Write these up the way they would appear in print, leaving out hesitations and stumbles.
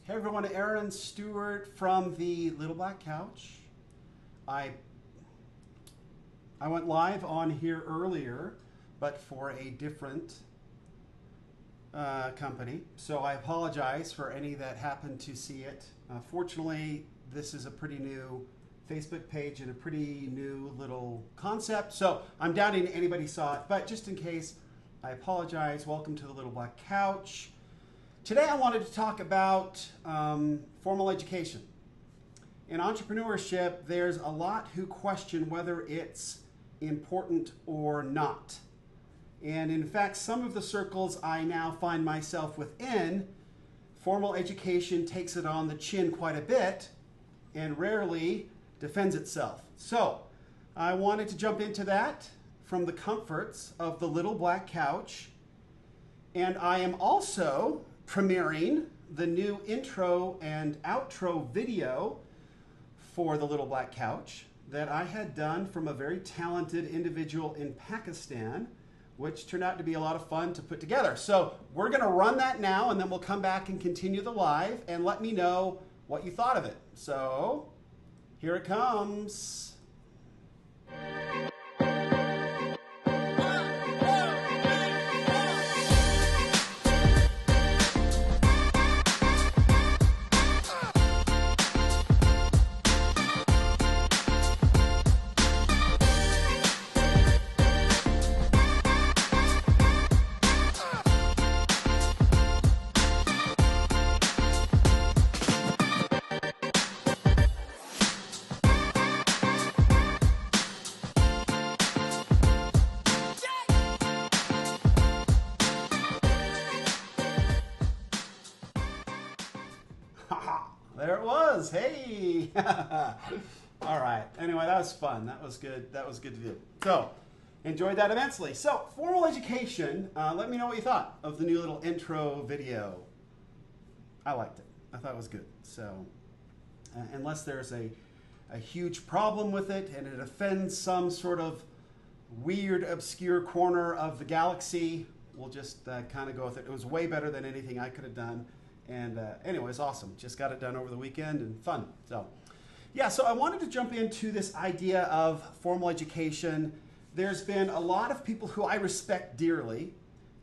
Hey everyone, Aaron Stewart from the Little Black Couch. I went live on here earlier, but for a different company. So I apologize for any that happened to see it. Fortunately, this is a pretty new Facebook page and a pretty new little concept. So I'm doubting anybody saw it, but just in case, I apologize. Welcome to the Little Black Couch. Today I wanted to talk about formal education. In entrepreneurship, there's a lot who question whether it's important or not. And in fact, some of the circles I now find myself within, formal education takes it on the chin quite a bit and rarely defends itself. So I wanted to jump into that from the comforts of the Little Black Couch. And I am also premiering the new intro and outro video for the Little Black Couch that I had done from a very talented individual in Pakistan, which turned out to be a lot of fun to put together. So we're gonna run that now and then we'll come back and continue the live and let me know what you thought of it. So here it comes. There it was. Hey. All right. Anyway, that was fun. That was good. That was good to do. So, enjoyed that immensely. So, formal education. Let me know what you thought of the new little intro video. I liked it. I thought it was good. So, unless there's a huge problem with it and it offends some sort of weird, obscure corner of the galaxy, we'll just kind of go with it. It was way better than anything I could have done. And anyways, awesome. Just got it done over the weekend and fun. So yeah, so I wanted to jump into this idea of formal education. There's been a lot of people who I respect dearly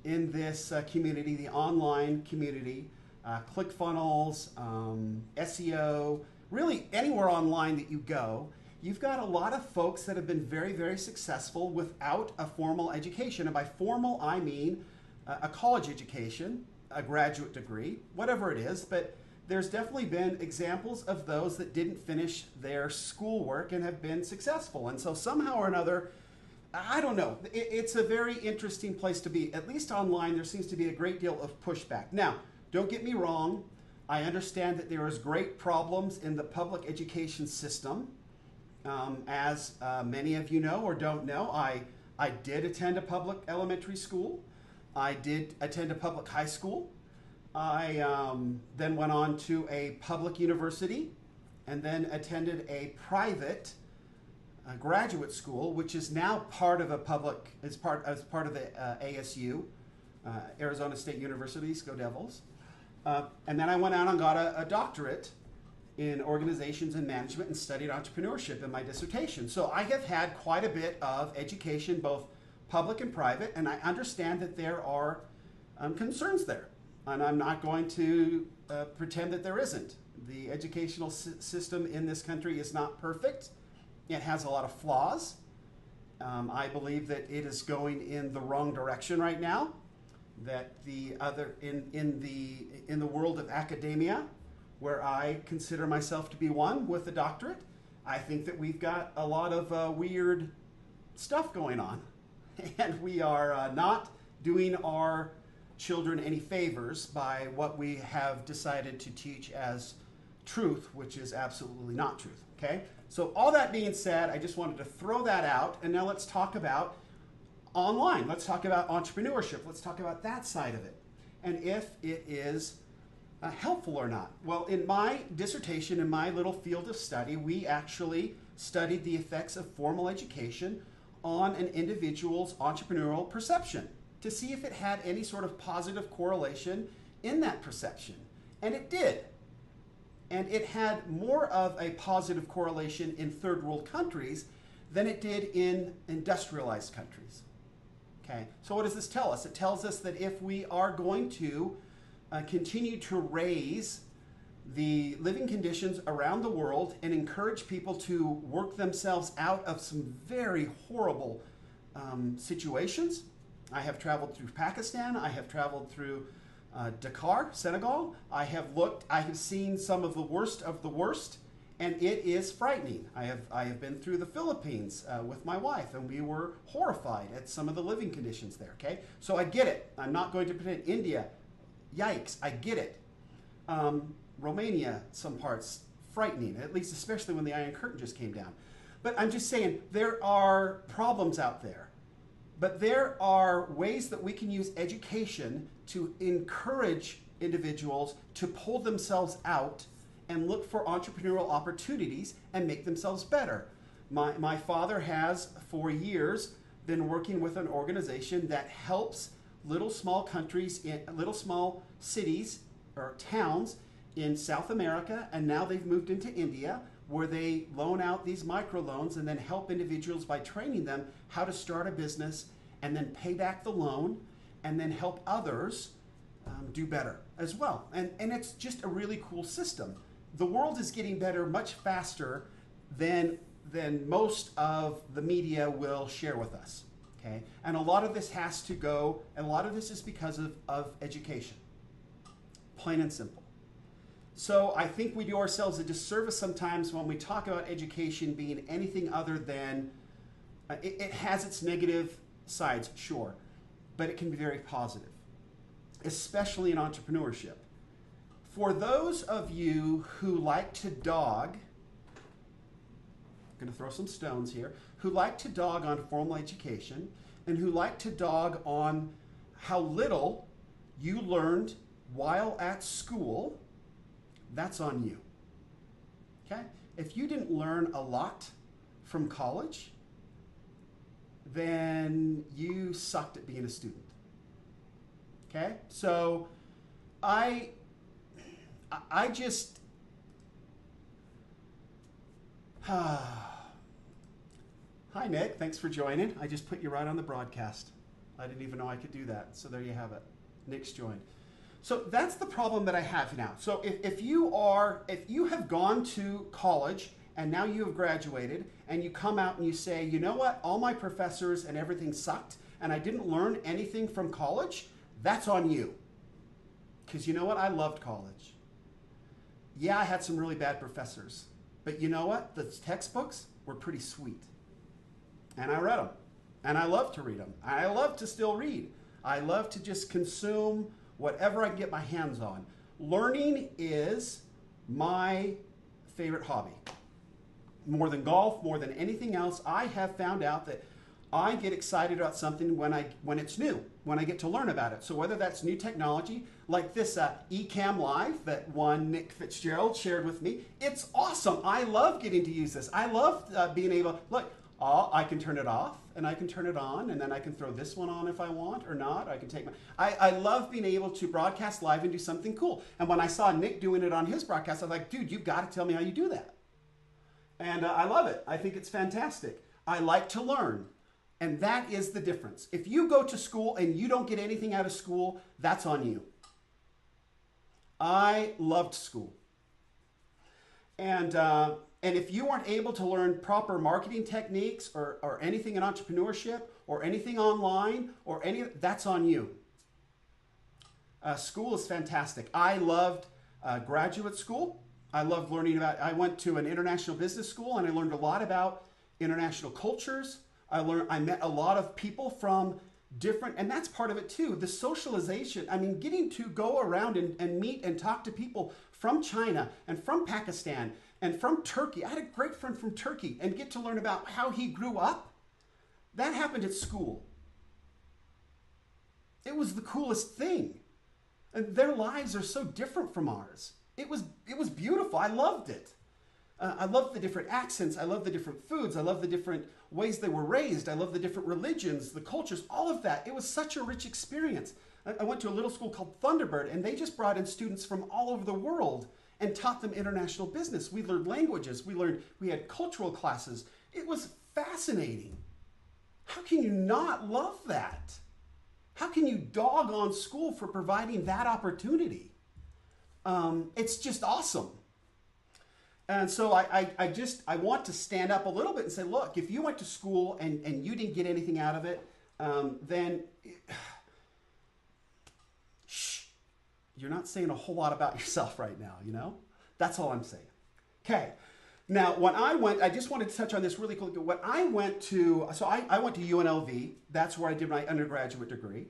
in this community, the online community, ClickFunnels, SEO, really anywhere online that you go. You've got a lot of folks that have been very, very successful without a formal education. And by formal, I mean a college education, a graduate degree, whatever it is, but there's definitely been examples of those that didn't finish their schoolwork and have been successful. And so somehow or another, I don't know, it's a very interesting place to be. At least online, there seems to be a great deal of pushback. Now, don't get me wrong, I understand that there is great problems in the public education system. As many of you know or don't know, I did attend a public elementary school. I did attend a public high school. I then went on to a public university and then attended a private graduate school, which is now part of a public, as part of the ASU, Arizona State University, go Devils. And then I went out and got a doctorate in organizations and management and studied entrepreneurship in my dissertation. So I have had quite a bit of education, both public and private, and I understand that there are concerns there. And I'm not going to pretend that there isn't. The educational system in this country is not perfect. It has a lot of flaws. I believe that it is going in the wrong direction right now. That in the world of academia, where I consider myself to be one with a doctorate, I think that we've got a lot of weird stuff going on. And we are not doing our children any favors by what we have decided to teach as truth, which is absolutely not truth, okay? So all that being said, I just wanted to throw that out, and now let's talk about online. Let's talk about entrepreneurship. Let's talk about that side of it, and if it is helpful or not. Well, in my dissertation, in my little field of study, we actually studied the effects of formal education on an individual's entrepreneurial perception to see if it had any sort of positive correlation in that perception. And it did. and it had more of a positive correlation in third world countries than it did in industrialized countries. Okay, so what does this tell us? It tells us that if we are going to continue to raise the living conditions around the world and encourage people to work themselves out of some very horrible situations. I have traveled through Pakistan. I have traveled through Dakar, Senegal. I have seen some of the worst, and it is frightening. I have been through the Philippines with my wife, and we were horrified at some of the living conditions there. Okay, so I get it. I'm not going to pretend. India, yikes, I get it. Romania, some parts frightening, at least especially when the Iron Curtain just came down. But I'm just saying, there are problems out there. But there are ways that we can use education to encourage individuals to pull themselves out and look for entrepreneurial opportunities and make themselves better. My father has, for years, been working with an organization that helps little small countries, little small cities or towns in South America, and now they've moved into India, where they loan out these microloans and then help individuals by training them how to start a business and then pay back the loan and then help others do better as well. And it's just a really cool system. The world is getting better much faster than most of the media will share with us. Okay? And a lot of this has to go, and a lot of this is because of education. Plain and simple. So I think we do ourselves a disservice sometimes when we talk about education being anything other than, it has its negative sides, sure, but it can be very positive, especially in entrepreneurship. For those of you who like to dog, I'm going to throw some stones here, who like to dog on formal education and who like to dog on how little you learned while at school, that's on you. Okay? If you didn't learn a lot from college, then you sucked at being a student. Okay? So I just hi Nick, thanks for joining. I just put you right on the broadcast. I didn't even know I could do that. So there you have it. Nick's joined. So that's the problem that I have now. So if you have gone to college and now you have graduated and you come out and you say, you know what, all my professors and everything sucked and I didn't learn anything from college, that's on you. Because you know what, I loved college. Yeah, I had some really bad professors, but you know what, the textbooks were pretty sweet. And I read them, and I love to read them. I love to still read. I love to just consume whatever I can get my hands on. Learning is my favorite hobby. More than golf, more than anything else, I have found out that I get excited about something when it's new, when I get to learn about it. So whether that's new technology, like this Ecamm Live that one Nick Fitzgerald shared with me, it's awesome. I love getting to use this. I love being able, look, I can turn it off and I can turn it on, and then I can throw this one on if I want or not. I can take I love being able to broadcast live and do something cool. And when I saw Nick doing it on his broadcast, I was like, dude, you've got to tell me how you do that. And I love it. I think it's fantastic. I like to learn. And that is the difference. If you go to school and you don't get anything out of school, that's on you. I loved school. And if you weren't able to learn proper marketing techniques or anything in entrepreneurship or anything online or that's on you. School is fantastic. I loved graduate school. I loved learning I went to an international business school and I learned a lot about international cultures. I met a lot of people from different, and that's part of it too, the socialization. I mean, getting to go around and meet and talk to people from China and from Pakistan and from Turkey. I had a great friend from Turkey and get to learn about how he grew up. That happened at school. It was the coolest thing. And their lives are so different from ours. It was beautiful. I loved it. I loved the different accents. I loved the different foods. I loved the different ways they were raised. I loved the different religions, the cultures, all of that. It was such a rich experience. I went to a little school called Thunderbird, and they just brought in students from all over the world. and taught them international business. We learned languages. We had cultural classes. It was fascinating. How can you not love that? How can you dog on school for providing that opportunity? It's just awesome. And so I want to stand up a little bit and say, look, if you went to school and you didn't get anything out of it, then shh, you're not saying a whole lot about yourself right now, you know? That's all I'm saying. Okay. Now, when I just wanted to touch on this really quickly. When I went to UNLV. That's where I did my undergraduate degree.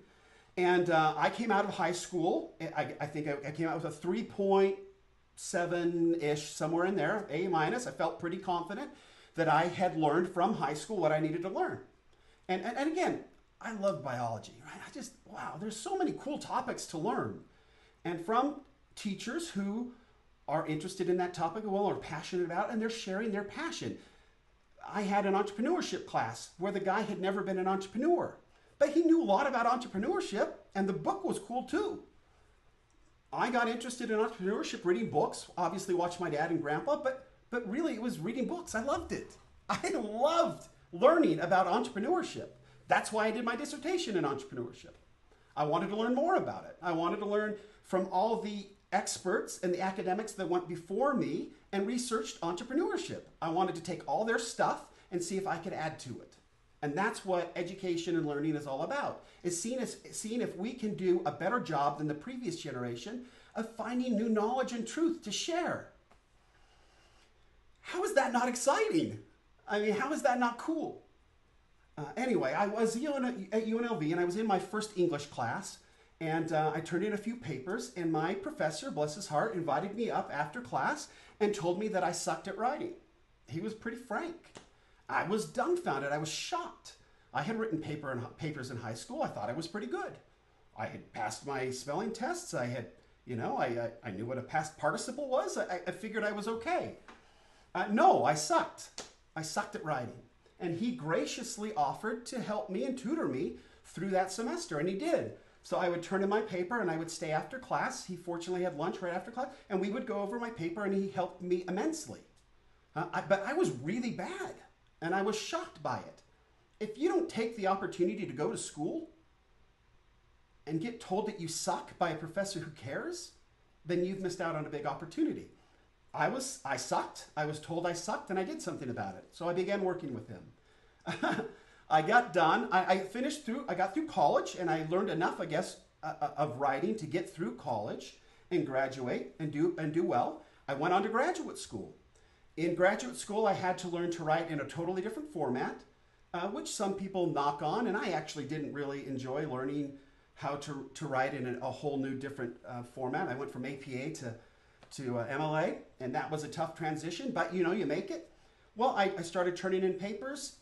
And I came out of high school. I think I came out with a 3.7-ish, somewhere in there, A-. I felt pretty confident that I had learned from high school what I needed to learn. And again, I love biology, right? Wow, there's so many cool topics to learn. And from teachers who are interested in that topic or passionate about it, and they're sharing their passion. I had an entrepreneurship class where the guy had never been an entrepreneur, but he knew a lot about entrepreneurship, and the book was cool too. I got interested in entrepreneurship, reading books, obviously watched my dad and grandpa, but really it was reading books. I loved it. I loved learning about entrepreneurship. That's why I did my dissertation in entrepreneurship. I wanted to learn more about it. I wanted to learn from all the experts and the academics that went before me and researched entrepreneurship. I wanted to take all their stuff and see if I could add to it. And that's what education and learning is all about, is seeing if we can do a better job than the previous generation of finding new knowledge and truth to share. How is that not exciting? I mean, how is that not cool? Anyway, I was at UNLV, and I was in my first English class, and I turned in a few papers, and my professor, bless his heart, invited me up after class and told me that I sucked at writing. He was pretty frank. I was dumbfounded. I was shocked. I had written papers in high school. I thought I was pretty good. I had passed my spelling tests. I had, I knew what a past participle was. I figured I was okay. No, I sucked. I sucked at writing. And he graciously offered to help me and tutor me through that semester, and he did. So I would turn in my paper and I would stay after class. He fortunately had lunch right after class, and we would go over my paper, and he helped me immensely. But I was really bad, and I was shocked by it. If you don't take the opportunity to go to school and get told that you suck by a professor who cares, then you've missed out on a big opportunity. I sucked. I was told I sucked, and I did something about it. So I began working with him. I got done. I got through college, and I learned enough, I guess, of writing to get through college and graduate and do well. I went on to graduate school. In graduate school, I had to learn to write in a totally different format, which some people knock on, and I actually didn't really enjoy learning how to write in a whole new different format. I went from APA to MLA, and that was a tough transition, but you make it. Well, I started turning in papers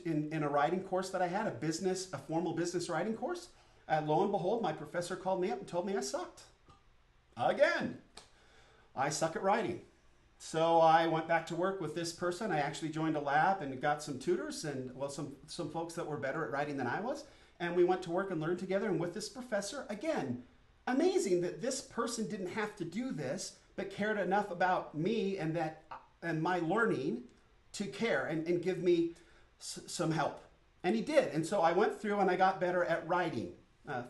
in a writing course that I had, a formal business writing course. Lo and behold, my professor called me up and told me I sucked. Again, I suck at writing. So I went back to work with this person. I actually joined a lab and got some tutors and, some folks that were better at writing than I was. And we went to work and learned together. And with this professor, again, amazing that this person didn't have to do this, but cared enough about me and my learning to care and give me some help. And he did. And so I went through and I got better at writing,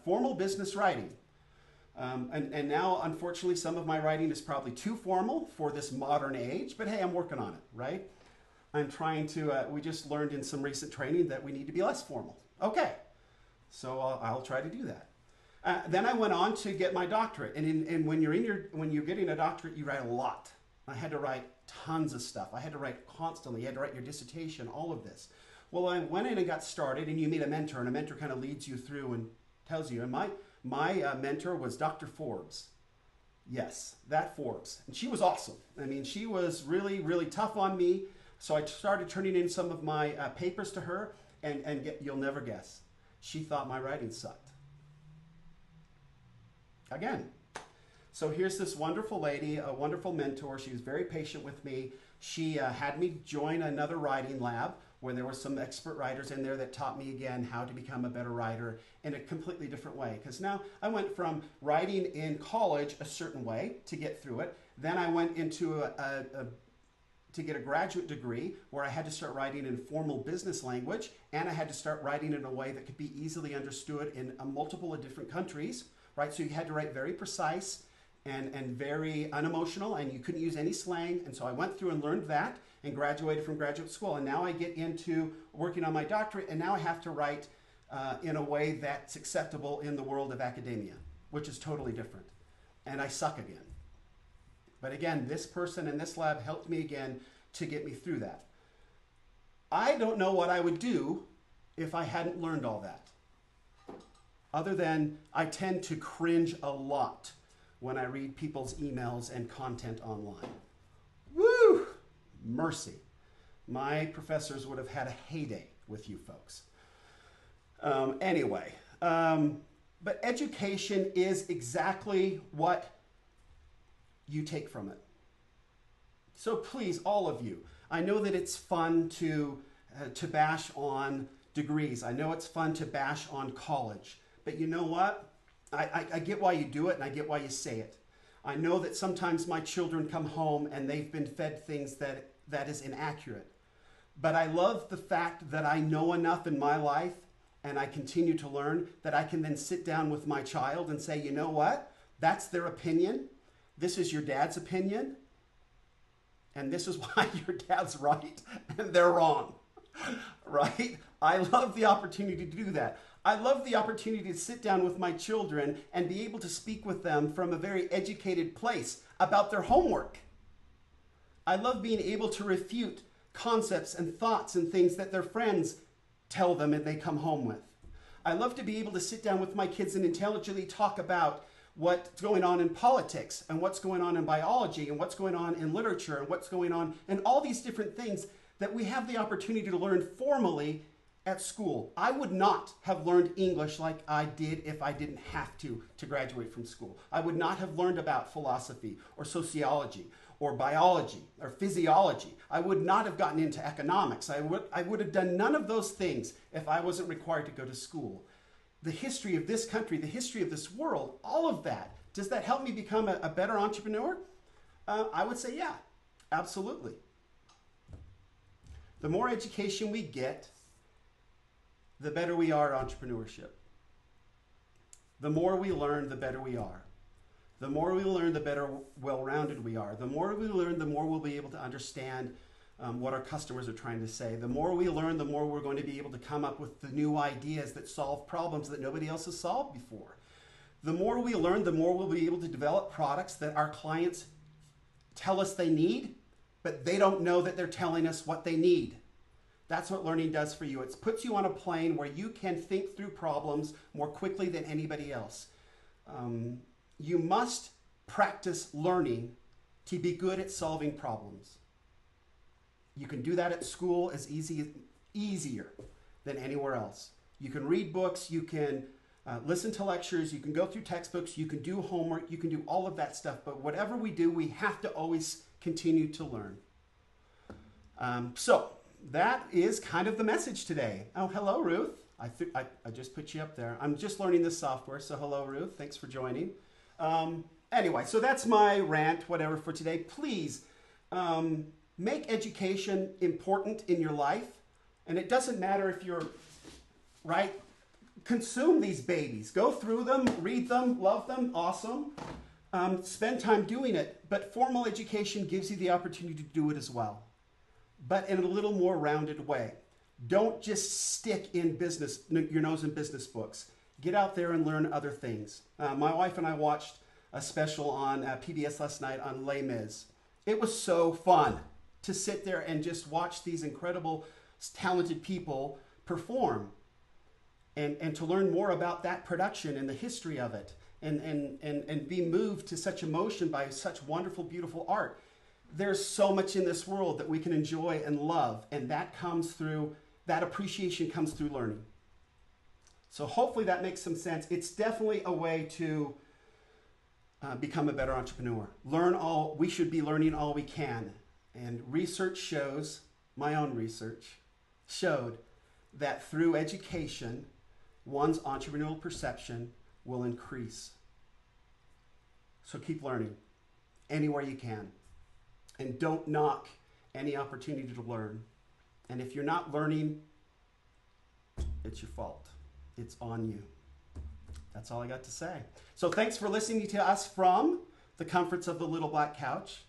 formal business writing. And now, unfortunately, some of my writing is probably too formal for this modern age, but hey, I'm working on it, right? I'm trying to, we just learned in some recent training that we need to be less formal. Okay, so I'll try to do that. Then I went on to get my doctorate, and when you're getting a doctorate, you write a lot. I had to write tons of stuff. I had to write constantly. You had to write your dissertation, all of this. Well, I went in and got started, and you meet a mentor, and a mentor kind of leads you through and tells you. And my mentor was Dr. Forbes. Yes, that Forbes. And she was awesome. I mean, she was really, really tough on me. So I started turning in some of my papers to her, and you'll never guess. She thought my writing sucked. Again. So here's this wonderful lady, a wonderful mentor. She was very patient with me. She had me join another writing lab where there were some expert writers in there that taught me again how to become a better writer in a completely different way. Because now I went from writing in college a certain way to get through it. Then I went into to get a graduate degree where I had to start writing in formal business language, and I had to start writing in a way that could be easily understood in a multiple of different countries, right? So you had to write very precise and very unemotional, and you couldn't use any slang. And so I went through and learned that and graduated from graduate school. And now I get into working on my doctorate, and now I have to write in a way that's acceptable in the world of academia, which is totally different. And I suck again. But again, this person in this lab helped me again to get me through that. I don't know what I would do if I hadn't learned all that. Other than I tend to cringe a lot when I read people's emails and content online. Woo! Mercy. My professors would have had a heyday with you folks. Anyway, but education is exactly what you take from it. So please, all of you, I know that it's fun to bash on degrees. I know it's fun to bash on college. But you know what? I get why you do it, and I get why you say it. I know that sometimes my children come home and they've been fed things that is inaccurate. But I love the fact that I know enough in my life, and I continue to learn, that I can then sit down with my child and say, you know what? That's their opinion. This is your dad's opinion, and this is why your dad's right and they're wrong, right? I love the opportunity to do that. I love the opportunity to sit down with my children and be able to speak with them from a very educated place about their homework. I love being able to refute concepts and thoughts and things that their friends tell them and they come home with. I love to be able to sit down with my kids and intelligently talk about what's going on in politics and what's going on in biology and what's going on in literature and what's going on in all these different things that we have the opportunity to learn formally at school. I would not have learned English like I did if I didn't have to graduate from school. I would not have learned about philosophy or sociology or biology or physiology. I would not have gotten into economics. I would have done none of those things if I wasn't required to go to school. The history of this country, the history of this world, all of that. Does that help me become a better entrepreneur? I would say, yeah, absolutely. The more education we get, the better we are at entrepreneurship. The more we learn, the better we are. The more we learn, the better well-rounded we are. The more we learn, the more we'll be able to understand what our customers are trying to say. The more we learn, the more we're going to be able to come up with the new ideas that solve problems that nobody else has solved before. The more we learn, the more we'll be able to develop products that our clients tell us they need, but they don't know that they're telling us what they need. That's what learning does for you. It puts you on a plane where you can think through problems more quickly than anybody else. You must practice learning to be good at solving problems. You can do that at school as easier than anywhere else. You can read books, you can listen to lectures, you can go through textbooks, you can do homework, you can do all of that stuff. But whatever we do, we have to always continue to learn. So that is kind of the message today. Oh, hello, Ruth. I just put you up there. I'm just learning this software, so hello, Ruth. Thanks for joining. Anyway, so that's my rant, whatever, for today. Please make education important in your life. And it doesn't matter if you're, right? Consume these babies. Go through them, read them, love them, awesome. Spend time doing it. But formal education gives you the opportunity to do it as well, but in a little more rounded way. Don't just stick in business, your nose in business books. Get out there and learn other things. My wife and I watched a special on PBS last night on Les Mis. It was so fun to sit there and just watch these incredible, talented people perform and to learn more about that production and the history of it and be moved to such emotion by such wonderful, beautiful art. There's so much in this world that we can enjoy and love, and that appreciation comes through learning. So hopefully that makes some sense. It's definitely a way to become a better entrepreneur. We should be learning all we can. And research shows, my own research showed that through education, one's entrepreneurial perception will increase. So keep learning anywhere you can. And don't knock any opportunity to learn. And if you're not learning, it's your fault. It's on you. That's all I got to say. So thanks for listening to us from the comforts of the little black couch.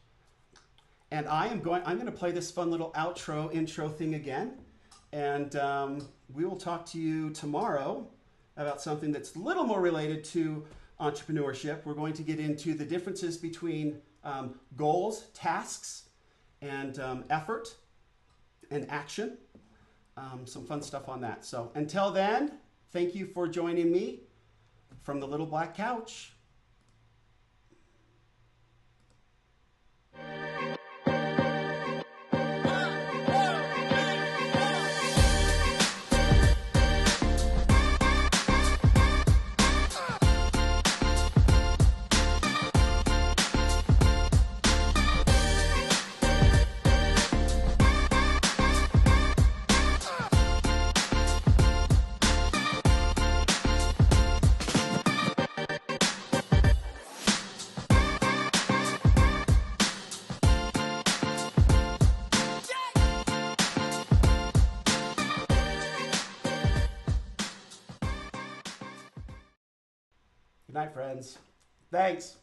And I'm going to play this fun little intro thing again. And we will talk to you tomorrow about something that's a little more related to entrepreneurship. We're going to get into the differences between goals, tasks, and effort and action. Some fun stuff on that. So until then, thank you for joining me from the little black couch. Good night, friends. Thanks.